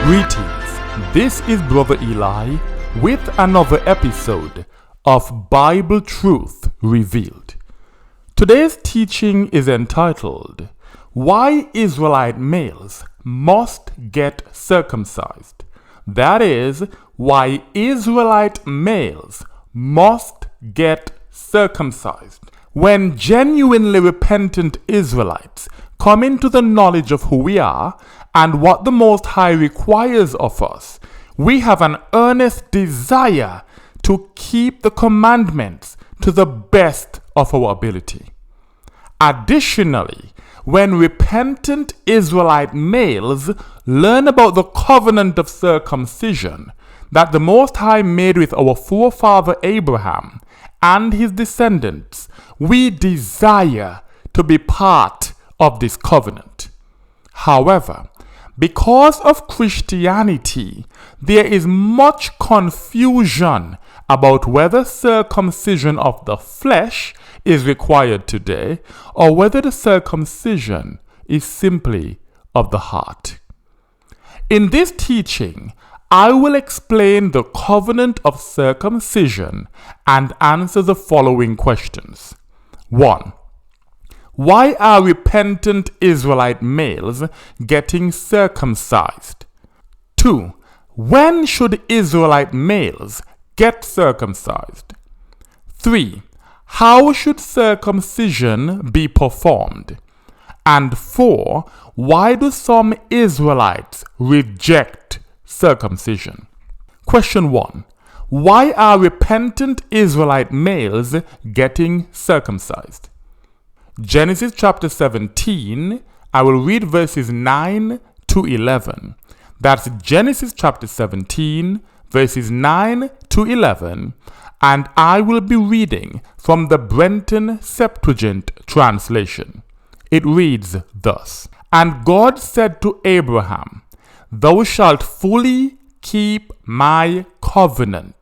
Greetings, this is Brother Eli with another episode of Bible Truth Revealed. Today's teaching is entitled, Why Israelite Males Must Get Circumcised. That is, why Israelite males must get circumcised. When genuinely repentant Israelites come into the knowledge of who we are and what the Most High requires of us, we have an earnest desire to keep the commandments to the best of our ability. Additionally, when repentant Israelite males learn about the covenant of circumcision that the Most High made with our forefather Abraham and his descendants, we desire to be part of this covenant. However, because of Christianity, there is much confusion about whether circumcision of the flesh is required today or whether the circumcision is simply of the heart. In this teaching, I will explain the covenant of circumcision and answer the following questions. 1. Why are repentant Israelite males getting circumcised? 2. When should Israelite males get circumcised? 3. How should circumcision be performed? And 4. Why do some Israelites reject circumcision? Question 1. Why are repentant Israelite males getting circumcised? Genesis chapter 17, I will read verses 9 to 11. That's Genesis chapter 17, verses 9 to 11, and I will be reading from the Brenton Septuagint translation. It reads thus, And God said to Abraham, Thou shalt fully keep my covenant,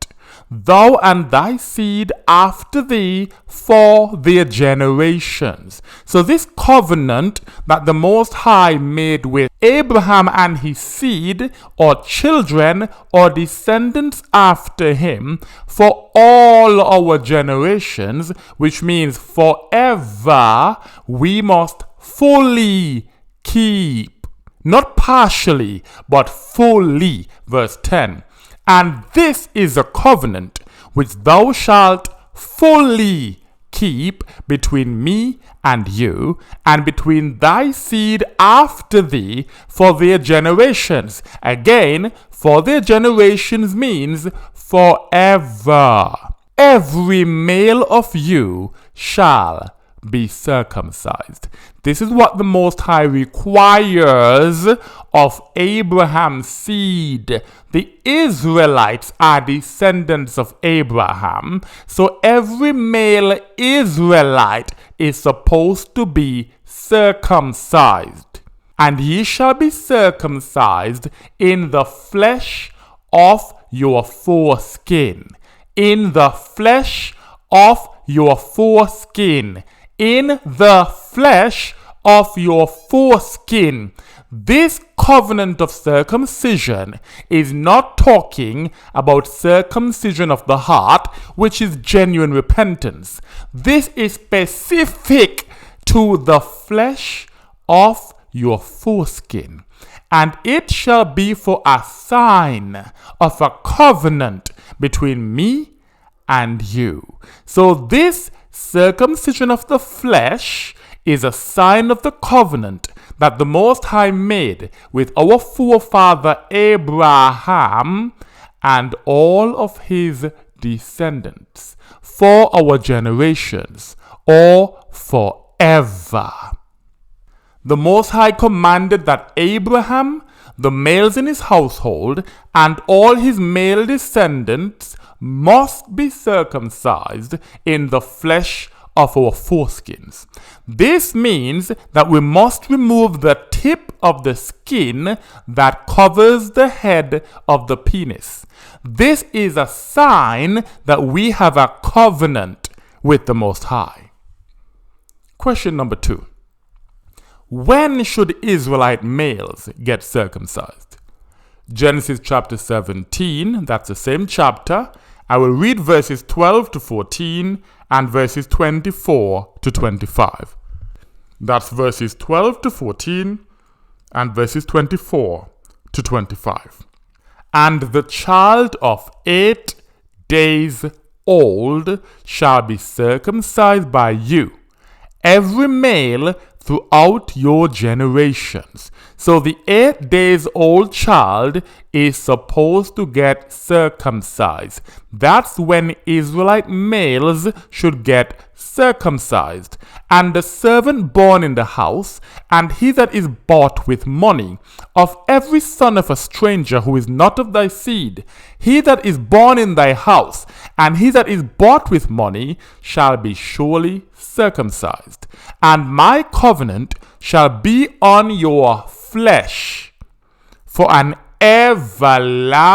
thou and thy seed after thee for their generations. So this covenant that the Most High made with Abraham and his seed, or children, or descendants after him, for all our generations, which means forever, we must fully keep. Not partially, but fully. Verse 10. And this is a covenant which thou shalt fully keep between me and you, and between thy seed after thee for their generations. Again, for their generations means forever. Every male of you shall be circumcised. This is what the Most High requires of Abraham's seed. The Israelites are descendants of Abraham, so every male Israelite is supposed to be circumcised. And ye shall be circumcised in the flesh of your foreskin. In the flesh of your foreskin. In the flesh of your foreskin. This covenant of circumcision is not talking about circumcision of the heart, which is genuine repentance. This is specific to the flesh of your foreskin. And it shall be for a sign of a covenant between me and you. So this circumcision of the flesh is a sign of the covenant that the Most High made with our forefather Abraham and all of his descendants for our generations or forever. The Most High commanded that Abraham, the males in his household, and all his male descendants must be circumcised in the flesh of our foreskins. This means that we must remove the tip of the skin that covers the head of the penis. This is a sign that we have a covenant with the Most High. Question number 2. When should Israelite males get circumcised? Genesis chapter 17, that's the same chapter. I will read verses 12 to 14 and verses 24 to 25. That's verses 12 to 14 and verses 24 to 25. And the child of 8 days old shall be circumcised by you, every male throughout your generations. So the 8 days old child is supposed to get circumcised. That's when Israelite males should get circumcised. And the servant born in the house, and he that is bought with money, of every son of a stranger who is not of thy seed, he that is born in thy house, and he that is bought with money, shall be surely circumcised. And my covenant shall be on your flesh for an everlasting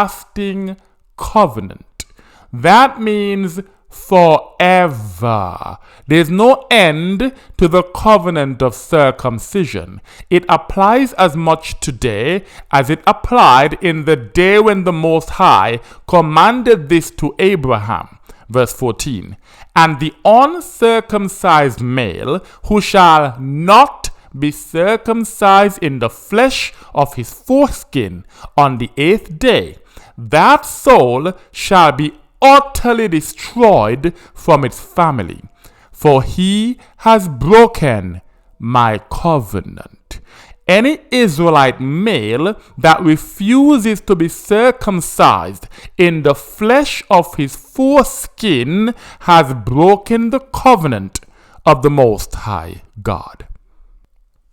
covenant. That means forever. There's no end to the covenant of circumcision. It applies as much today as it applied in the day when the Most High commanded this to Abraham. Verse 14. And the uncircumcised male who shall not be circumcised in the flesh of his foreskin on the 8th day, that soul shall be utterly destroyed from its family, for he has broken my covenant. Any Israelite male that refuses to be circumcised in the flesh of his foreskin has broken the covenant of the Most High God.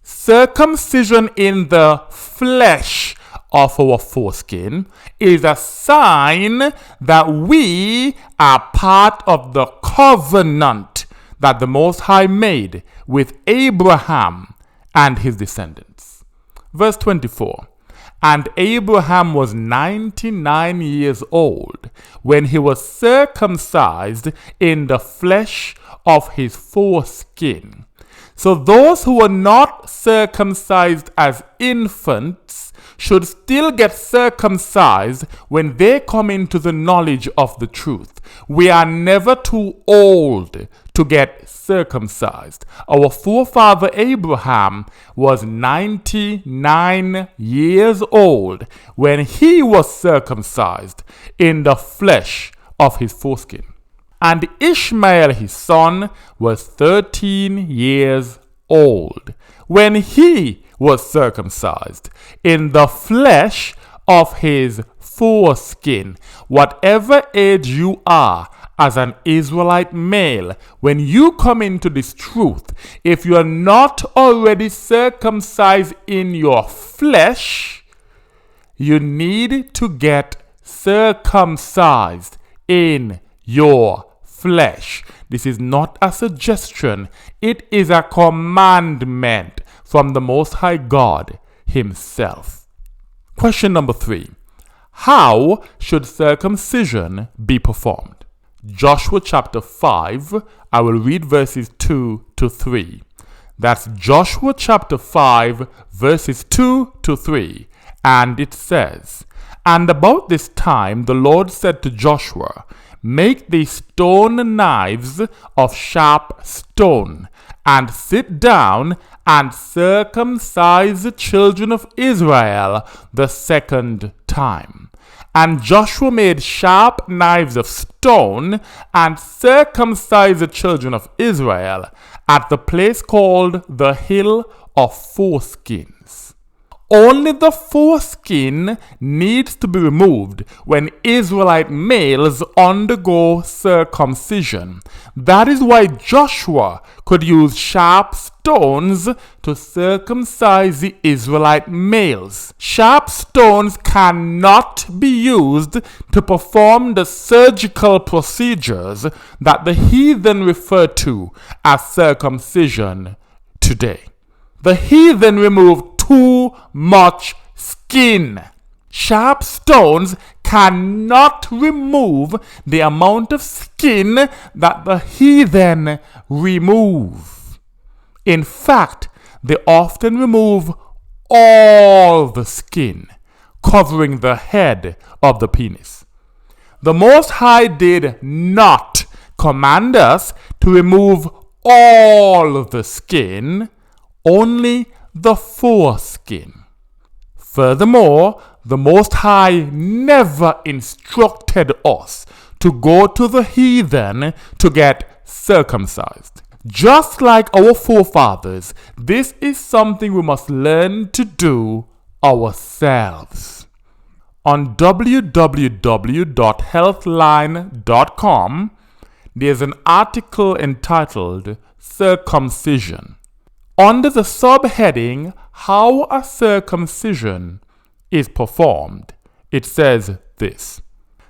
Circumcision in the flesh of our foreskin is a sign that we are part of the covenant that the Most High made with Abraham and his descendants. Verse 24. And Abraham was 99 years old when he was circumcised in the flesh of his foreskin. So those who were not circumcised as infants should still get circumcised when they come into the knowledge of the truth. We are never too old to get circumcised. Our forefather Abraham was 99 years old when he was circumcised in the flesh of his foreskin. And Ishmael his son was 13 years old when he was circumcised in the flesh of his foreskin. Whatever age you are as an Israelite male, when you come into this truth, if you are not already circumcised in your flesh, you need to get circumcised in your flesh. This is not a suggestion. It is a commandment from the Most High God himself. Question number 3. How should circumcision be performed? Joshua chapter 5, I will read verses 2 to 3. That's Joshua chapter 5, verses 2 to 3. And it says, And about this time the Lord said to Joshua, Make thee stone knives of sharp stone, and sit down and circumcise the children of Israel the second time. And Joshua made sharp knives of stone and circumcised the children of Israel at the place called the Hill of Foreskins. Only the foreskin needs to be removed when Israelite males undergo circumcision. That is why Joshua could use sharp stones to circumcise the Israelite males. Sharp stones cannot be used to perform the surgical procedures that the heathen refer to as circumcision today. The heathen removed too much skin. Sharp stones cannot remove the amount of skin that the heathen remove. In fact, they often remove all the skin. covering the head of the penis. The Most High did not command us to remove all the skin, only the foreskin. Furthermore, the Most High never instructed us to go to the heathen to get circumcised. Just like our forefathers, this is something we must learn to do ourselves. On www.healthline.com, there's an article entitled Circumcision. Under the subheading, How a Circumcision is Performed, it says this: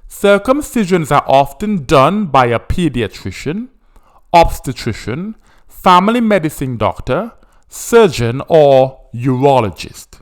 circumcisions are often done by a pediatrician, obstetrician, family medicine doctor, surgeon, or urologist.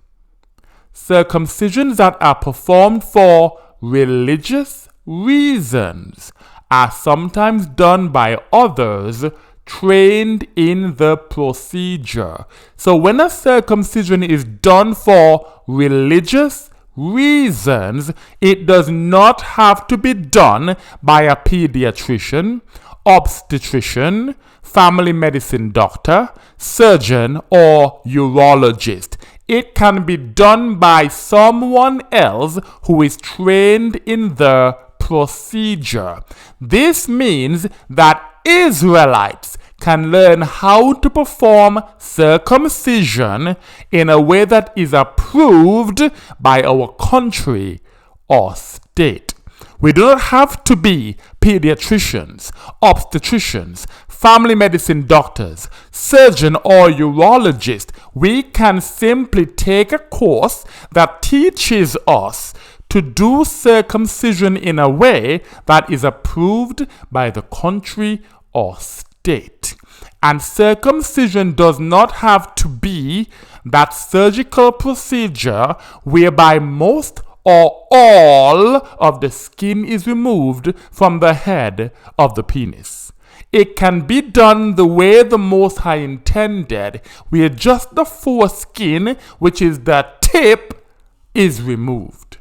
Circumcisions that are performed for religious reasons are sometimes done by others trained in the procedure. So when a circumcision is done for religious reasons, it does not have to be done by a pediatrician, obstetrician, family medicine doctor, surgeon, or urologist. It can be done by someone else who is trained in the procedure. This means that Israelites can learn how to perform circumcision in a way that is approved by our country or state. We do not have to be pediatricians, obstetricians, family medicine doctors, surgeon, or urologist. We can simply take a course that teaches us to do circumcision in a way that is approved by the country or state. And circumcision does not have to be that surgical procedure whereby most or all of the skin is removed from the head of the penis. It can be done the way the Most High intended, where just the foreskin, which is the tip, is removed.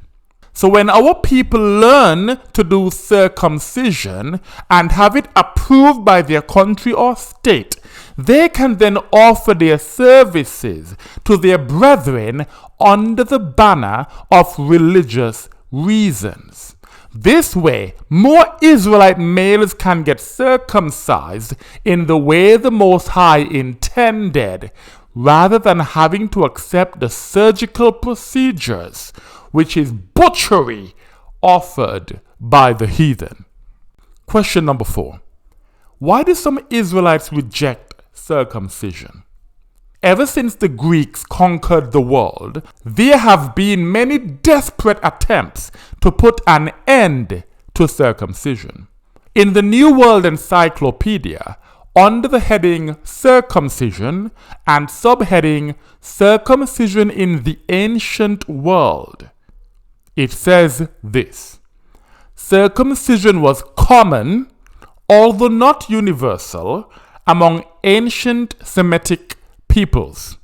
So when our people learn to do circumcision and have it approved by their country or state, they can then offer their services to their brethren under the banner of religious reasons. This way, more Israelite males can get circumcised in the way the Most High intended, rather than having to accept the surgical procedures, which is butchery offered by the heathen. Question number 4. Why do some Israelites reject circumcision? Ever since the Greeks conquered the world, there have been many desperate attempts to put an end to circumcision. In the New World Encyclopedia, under the heading Circumcision and subheading Circumcision in the Ancient World, it says this: circumcision was common, although not universal, among ancient Semitic peoples.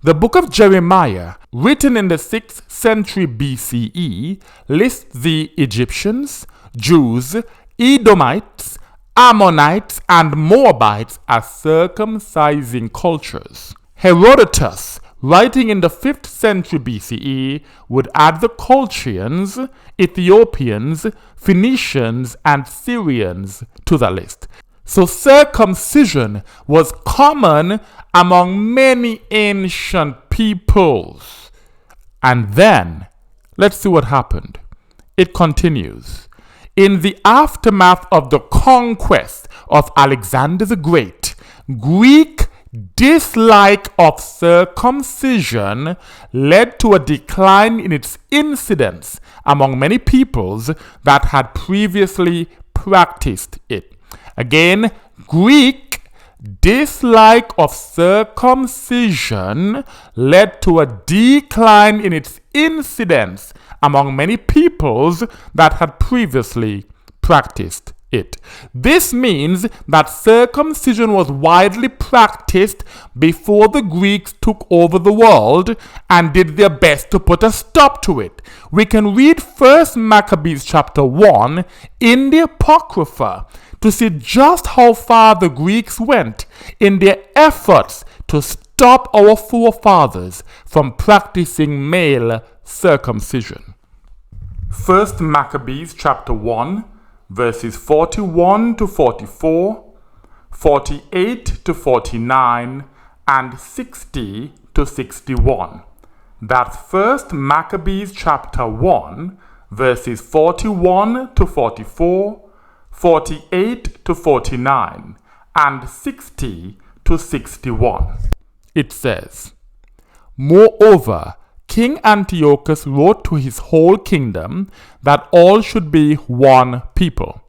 The book of Jeremiah, written in the 6th century BCE, lists the Egyptians, Jews, Edomites, Ammonites, and Moabites as circumcising cultures. Herodotus, writing in the 5th century BCE, would add the Colchians, Ethiopians, Phoenicians, and Syrians to the list. So circumcision was common among many ancient peoples. And then, let's see what happened. It continues. In the aftermath of the conquest of Alexander the Great, Greek dislike of circumcision led to a decline in its incidence among many peoples that had previously practiced it. Again, Greek dislike of circumcision led to a decline in its incidence among many peoples that had previously practiced it. This means that circumcision was widely practiced before the Greeks took over the world and did their best to put a stop to it. We can read 1 Maccabees chapter 1 in the Apocrypha to see just how far the Greeks went in their efforts to stop our forefathers from practicing male circumcision. 1 Maccabees chapter 1 verses 41 to 44, 48 to 49, and 60 to 61. That's 1 Maccabees chapter 1 verses 41 to 44, 48 to 49, and 60 to 61. It says, "Moreover, King Antiochus wrote to his whole kingdom that all should be one people,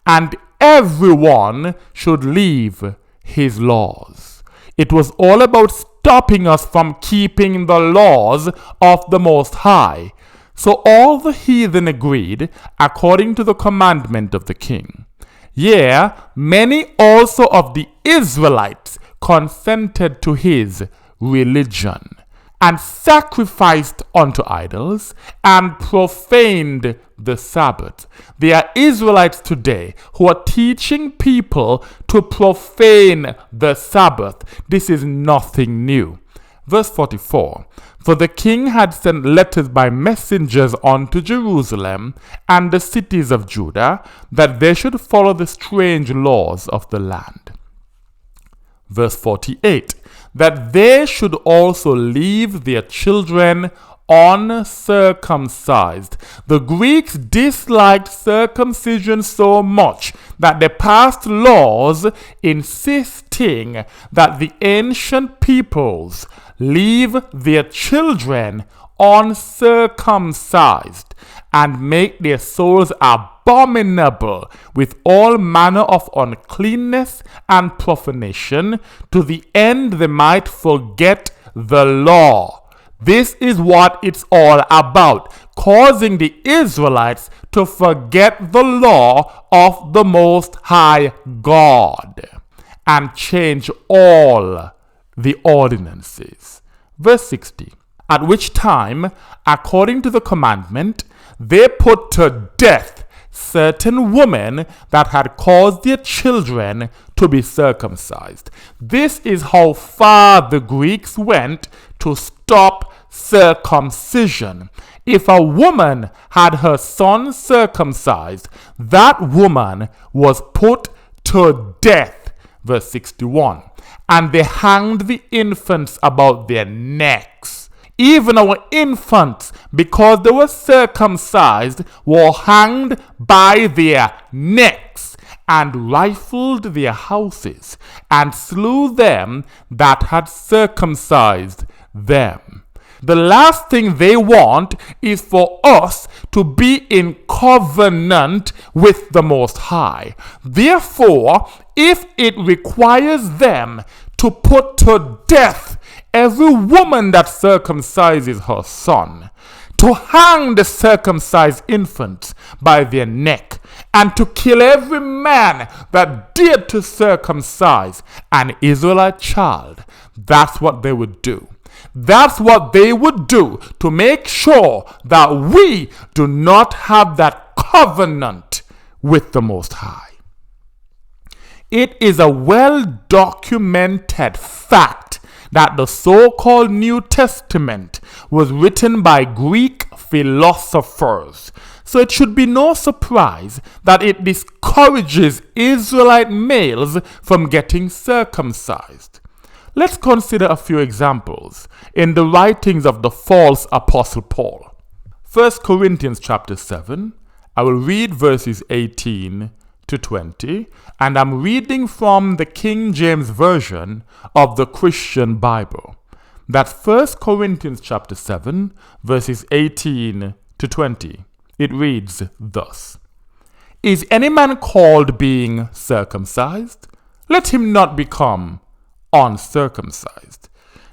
and everyone should leave his laws." It was all about stopping us from keeping the laws of the Most High. So all the heathen agreed according to the commandment of the king. Yea, many also of the Israelites consented to his religion, and sacrificed unto idols, and profaned the Sabbath. There are Israelites today who are teaching people to profane the Sabbath. This is nothing new. Verse 44, "For the king had sent letters by messengers unto Jerusalem and the cities of Judah, that they should follow the strange laws of the land." Verse 48, "That they should also leave their children uncircumcised." The Greeks disliked circumcision so much that they passed laws insisting that the ancient peoples leave their children uncircumcised and make their souls abominable with all manner of uncleanness and profanation, to the end they might forget the law. This is what it's all about, causing the Israelites to forget the law of the Most High God and change all the ordinances. Verse 60, "At which time, according to the commandment, they put to death certain women that had caused their children to be circumcised." This is how far the Greeks went to stop circumcision. If a woman had her son circumcised, that woman was put to death. Verse 61, "And they hanged the infants about their necks." Even our infants, because they were circumcised, were hanged by their necks, and rifled their houses, and slew them that had circumcised them. The last thing they want is for us to be in covenant with the Most High. Therefore, if it requires them to put to death every woman that circumcises her son, to hang the circumcised infants by their neck, and to kill every man that dared to circumcise an Israelite child, that's what they would do. That's what they would do to make sure that we do not have that covenant with the Most High. It is a well-documented fact that the so-called New Testament was written by Greek philosophers. So it should be no surprise that it discourages Israelite males from getting circumcised. Let's consider a few examples in the writings of the false apostle Paul. 1 Corinthians chapter 7, I will read verses 18 to 20, and I'm reading from the King James Version of the Christian Bible. That's 1 Corinthians chapter 7, verses 18 to 20. It reads thus: "Is any man called being circumcised? Let him not become uncircumcised."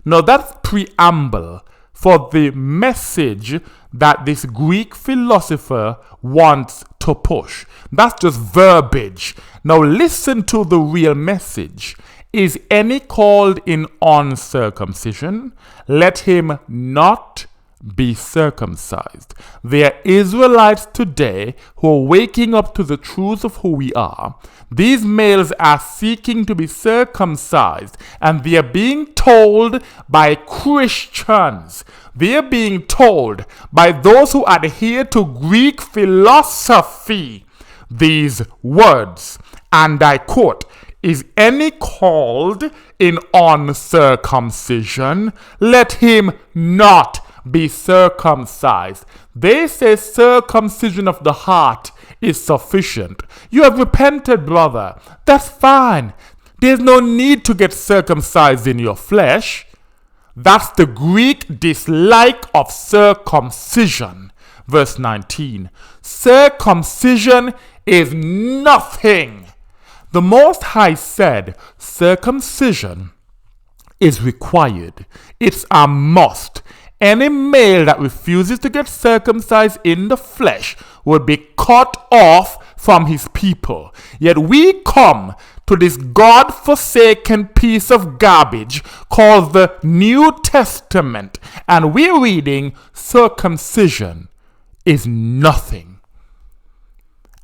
Now that's preamble for the message that this Greek philosopher wants to push. That's just verbiage. Now listen to the real message. Is any called in uncircumcision? Let him not be circumcised. There are Israelites today who are waking up to the truth of who we are. These males are seeking to be circumcised, and they are being told by Christians. They are being told by those who adhere to Greek philosophy these words, and I quote, "Is any called in uncircumcision? Let him not be circumcised." They say circumcision of the heart is sufficient. You have repented, brother. That's fine. There's no need to get circumcised in your flesh. That's the Greek dislike of circumcision. Verse 19. Circumcision is nothing. The Most High said circumcision is required. It's a must. Any male that refuses to get circumcised in the flesh will be cut off from his people. Yet we come to this God-forsaken piece of garbage called the New Testament, and we're reading circumcision is nothing.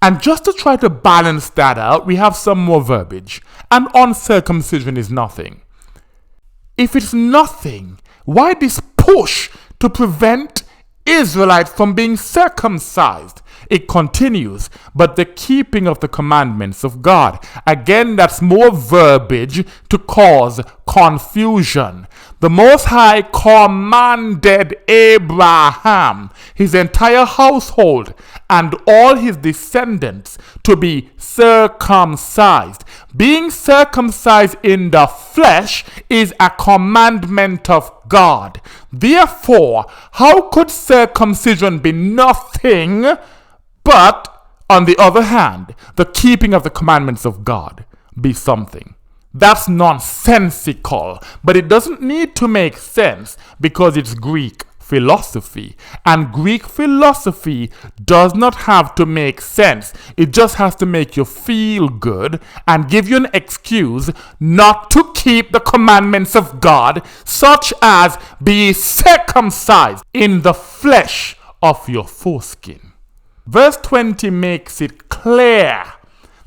And just to try to balance that out, we have some more verbiage. And uncircumcision is nothing. If it's nothing, why this push to prevent Israelites from being circumcised? It continues, but the keeping of the commandments of God. Again, that's more verbiage to cause confusion. The Most High commanded Abraham, his entire household, and all his descendants to be circumcised. Being circumcised in the flesh is a commandment of God. Therefore, how could circumcision be nothing but, on the other hand, the keeping of the commandments of God be something? That's nonsensical, but it doesn't need to make sense because it's Greek philosophy. And Greek philosophy does not have to make sense. It just has to make you feel good and give you an excuse not to keep the commandments of God, such as be circumcised in the flesh of your foreskin. Verse 20 makes it clear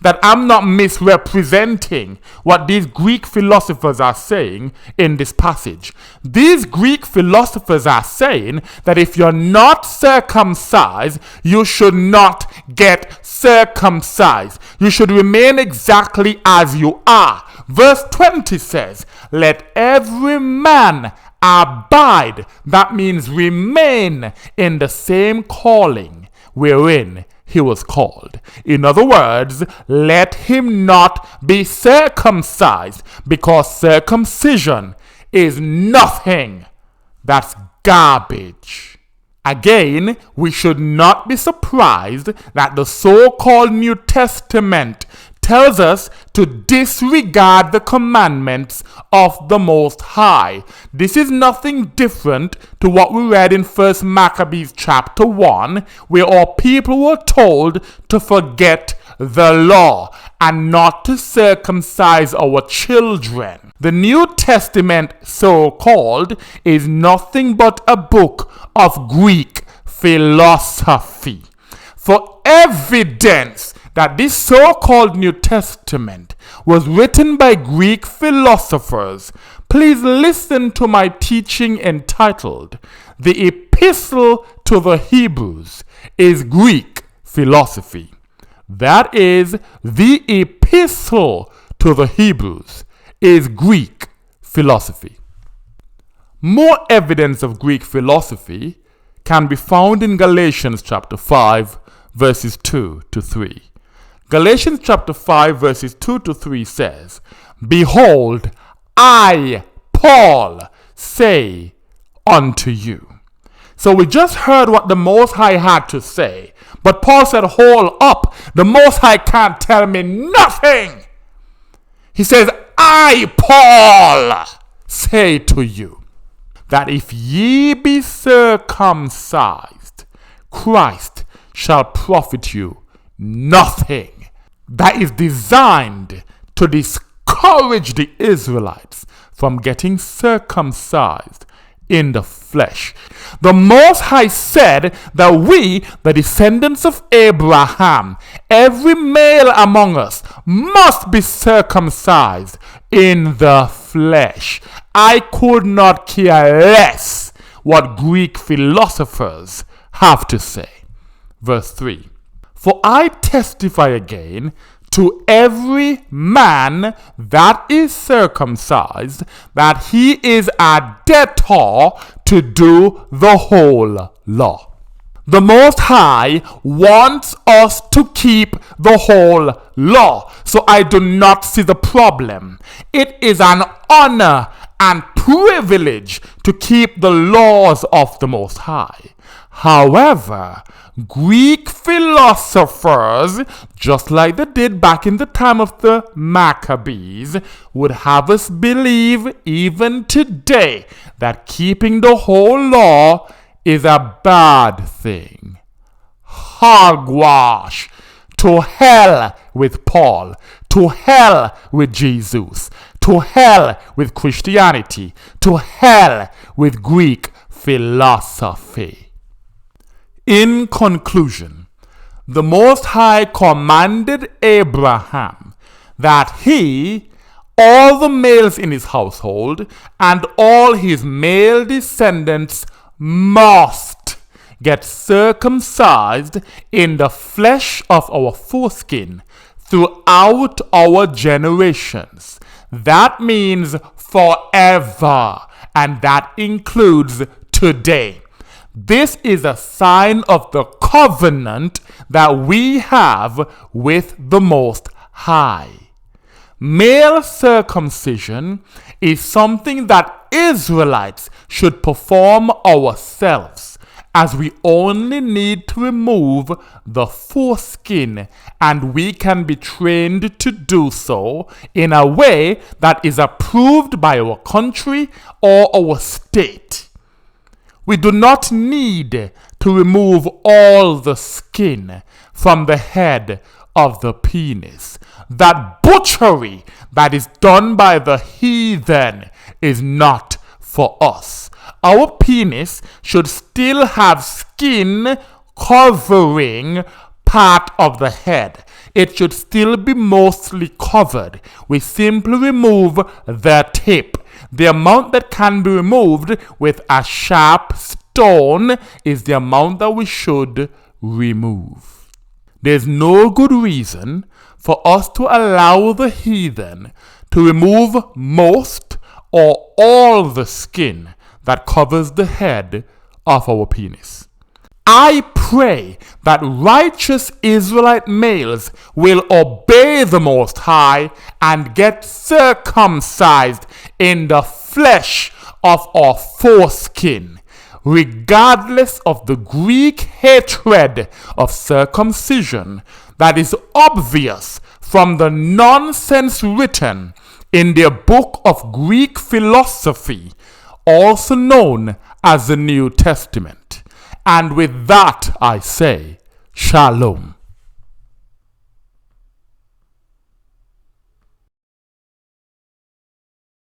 that I'm not misrepresenting what these Greek philosophers are saying in this passage. These Greek philosophers are saying that if you're not circumcised, you should not get circumcised. You should remain exactly as you are. Verse 20 says, "Let every man abide," that means remain, "in the same calling wherein he was called." In other words, let him not be circumcised, because circumcision is nothing. That's garbage. Again, we should not be surprised that the so-called New Testament tells us to disregard the commandments of the Most High. This is nothing different to what we read in 1 Maccabees chapter 1, where our people were told to forget the law and not to circumcise our children. The New Testament, so-called, is nothing but a book of Greek philosophy. For evidence that this so-called New Testament was written by Greek philosophers, please listen to my teaching entitled, "The Epistle to the Hebrews is Greek Philosophy." That is, the Epistle to the Hebrews is Greek philosophy. More evidence of Greek philosophy can be found in Galatians chapter 5, verses 2 to 3. Galatians chapter 5 verses 2 to 3 says, "Behold, I, Paul, say unto you." So we just heard what the Most High had to say. But Paul said, hold up, the Most High can't tell me nothing. He says, "I, Paul, say to you, that if ye be circumcised, Christ shall profit you nothing that is designed to discourage the Israelites from getting circumcised in the flesh. The Most High said that we, the descendants of Abraham, every male among us, must be circumcised in the flesh. I could not care less what Greek philosophers have to say. Verse 3. For I testify again to every man that is circumcised that he is a debtor to do the whole law. The Most High wants us to keep the whole law, so I do not see the problem. It is an honor and privilege to keep the laws of the Most High. However, Greek philosophers, just like they did back in the time of the Maccabees, would have us believe even today that keeping the whole law is a bad thing. Hogwash! To hell with Paul, to hell with Jesus, to hell with Christianity, to hell with Greek philosophy. In conclusion, the Most High commanded Abraham that he, all the males in his household, and all his male descendants must get circumcised in the flesh of our foreskin throughout our generations. That means forever, and that includes today. This is a sign of the covenant that we have with the Most High. Male circumcision is something that Israelites should perform ourselves, as we only need to remove the foreskin, and we can be trained to do so in a way that is approved by our country or our state. We do not need to remove all the skin from the head of the penis. That butchery that is done by the heathen is not for us. Our penis should still have skin covering part of the head. It should still be mostly covered. We simply remove the tip. The amount that can be removed with a sharp stone is the amount that we should remove. There's no good reason for us to allow the heathen to remove most or all the skin that covers the head of our penis. I pray that righteous Israelite males will obey the Most High and get circumcised in the flesh of our foreskin, regardless of the Greek hatred of circumcision that is obvious from the nonsense written in their book of Greek philosophy, also known as the New Testament. And with that I say, Shalom.